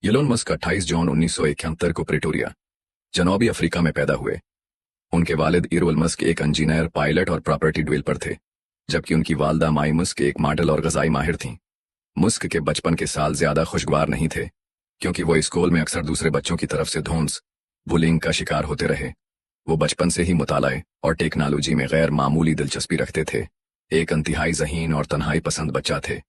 Elon Musk 28 जून 1971 को Pretoria, जनूबी Africa में पैदा हुए। उनके वालिद इरोल मस्क एक इंजीनियर, पायलट और प्रॉपर्टी डेवलपर थे, जबकि उनकी वालदा माई मस्क एक मॉडल और ग़ज़ाई माहिर थीं। मस्क के बचपन के साल ज़्यादा खुशगवार नहीं थे, क्योंकि वो स्कूल में अक्सर दूसरे बच्चों की तरफ से धौंस, बुलिंग का शिकार होते रहे। वो बचपन से ही मुताले और टेक्नोलॉजी में गैर मामूली दिलचस्पी रखते थे। एक इंतहाई ज़हीन और तन्हाई पसंद बच्चा थे,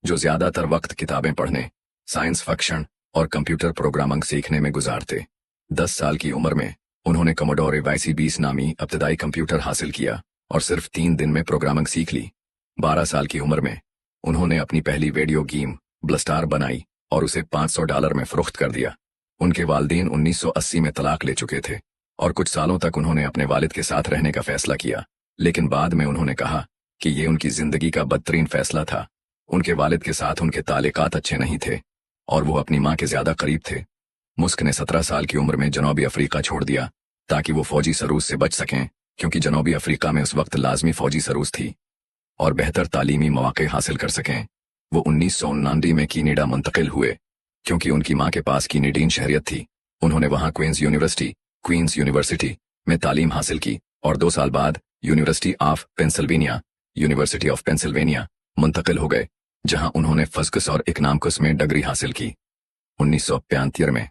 जो ज़्यादातर वक्त किताबें पढ़ने, साइंस फिक्शन और कंप्यूटर प्रोग्रामिंग सीखने में गुजारते। 10 साल की उम्र में उन्होंने कमोडोर YC-20 नामी इब्तदाई कंप्यूटर हासिल किया और सिर्फ 3 दिन में प्रोग्रामिंग सीख ली। 12 साल की उम्र में उन्होंने अपनी पहली वीडियो गेम ब्लस्टार बनाई और उसे $500 में फरोख्त कर दिया। उनके वालिदैन 1980 में तलाक ले चुके थे और कुछ सालों तक उन्होंने अपने वालिद के साथ रहने का फैसला किया, लेकिन बाद में उन्होंने कहा कि ये उनकी जिंदगी का बदतरीन फैसला था। उनके वालिद के साथ उनके ताल्लुकात अच्छे नहीं थे और वो अपनी मां के ज्यादा करीब थे। मस्क ने 17 साल की उम्र में जनूबी अफ्रीका छोड़ दिया ताकि वो फौजी सरूस से बच सकें, क्योंकि जनूबी अफ्रीका में उस वक्त लाजमी फौजी सरूस थी, और बेहतर तालीमी मौके हासिल कर सकें। वो 1999 में कनाडा मुंतकिल हुए, क्योंकि उनकी मां के पास कैनेडियन शहरियत थी। उन्होंने वहां क्वींस यूनिवर्सिटी में तालीम हासिल की और 2 साल बाद यूनिवर्सिटी ऑफ पेंसिल्वेनिया मुंतकिल हो गए, जहां उन्होंने फिज़िक्स और इकनॉमिक्स में डिग्री हासिल की। 1975 में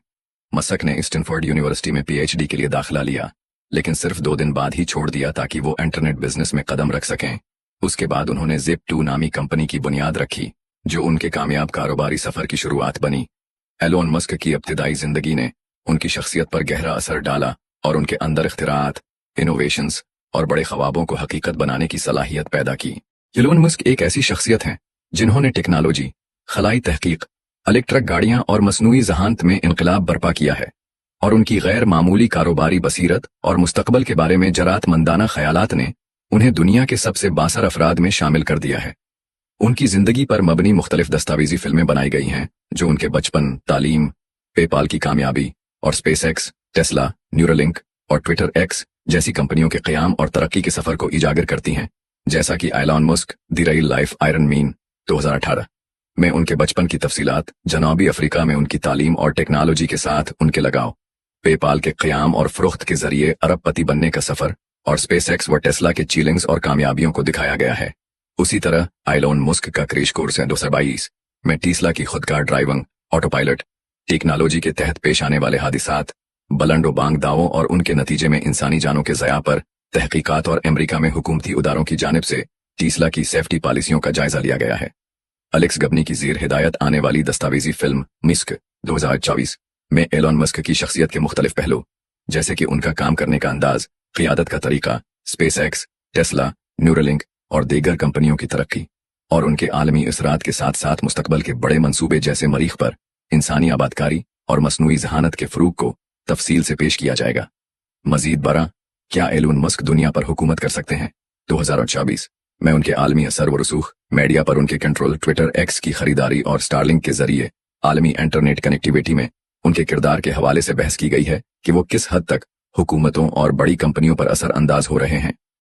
मस्क ने स्टैनफोर्ड यूनिवर्सिटी में PhD के लिए दाखिला लिया, लेकिन सिर्फ 2 दिन बाद ही छोड़ दिया ताकि वो इंटरनेट बिजनेस में कदम रख सकें। उसके बाद उन्होंने Zip2 नामी कंपनी की बुनियाद रखी, जो उनके कामयाब कारोबारी सफर की शुरुआत बनी। एलोन मस्क की इब्तिदाई जिंदगी ने उनकी शख्सियत पर गहरा असर डाला और उनके अंदर इख्तिराआत, इनोवेशंस और बड़े ख्वाबों को हकीकत बनाने की सलाहियत पैदा की। एलोन मस्क एक ऐसी शख्सियत हैं जिन्होंने टेक्नोलॉजी, खलाई तहकीक, इलेक्ट्रिक गाड़ियां और मसनूई ज़हानत में इनकलाब बर्पा किया है, और उनकी गैर मामूली कारोबारी बसीरत और मुस्तकबल के बारे में जरातमंदाना ख्यालात ने उन्हें दुनिया के सबसे बासर अफराद में शामिल कर दिया है। उनकी जिंदगी पर मबनी मुख्तलिफ दस्तावेजी फिल्में बनाई गई हैं, जो उनके बचपन, तालीम, पेपाल की कामयाबी और SpaceX, टेस्ला, न्यूरालिंक और ट्विटर X जैसी कंपनियों के क़याम और तरक्की के सफर को उजागर करती हैं। जैसा कि Elon Musk the real life Iron Man 2018 में उनके बचपन की तफसीलात, जनूबी अफ्रीका में उनकी तालीम और टेक्नोलॉजी के साथ उनके लगाव, पेपाल के क़याम और फरोख्त के जरिए अरबपति बनने का सफर, और SpaceX व टेस्ला के चीलिंग्स और कामयाबियों को दिखाया गया है। उसी तरह एलोन मस्क का क्रैश कोर्स है 2022 में टेस्ला की खुदकार ड्राइविंग ऑटो पायलट टेक्नोलॉजी के तहत पेश आने वाले हादिसात, बुलंदो बांग दावों और उनके नतीजे में इंसानी जानों के ज़या पर तहकीकात, और अमेरिका में हुकूमती इदारों की जानिब से टेस्ला की सेफ्टी पॉलिसियों का जायजा लिया गया है। एलेक्स गबनी की ज़ेर हिदायत आने वाली दस्तावेजी फिल्म मस्क 2024 में एलोन मस्क की शख्सियत के मुख्तलिफ पहलू, जैसे कि उनका काम करने का अंदाज, क़ियादत का तरीका, SpaceX, टेस्ला, न्यूरालिंक और दीगर कंपनियों की तरक्की, और उनके आलमी असरात के साथ साथ मुस्तकबल के बड़े मंसूबे जैसे मरीख पर इंसानी आबादकारी और मसनूई ज़हानत के फ़रूग को तफसील से पेश किया जाएगा। मजीद बरा, क्या एलोन मस्क दुनिया पर हुकूमत कर सकते हैं? 2024 में उनके आलमी असर व रसूख, मीडिया पर उनके कंट्रोल, ट्विटर X की खरीदारी और स्टारलिंक के जरिए आलमी इंटरनेट कनेक्टिविटी में उनके किरदार के हवाले से बहस की गई है कि वो किस हद तक हुकूमतों और बड़ी कंपनियों पर असर अंदाज हो रहे हैं।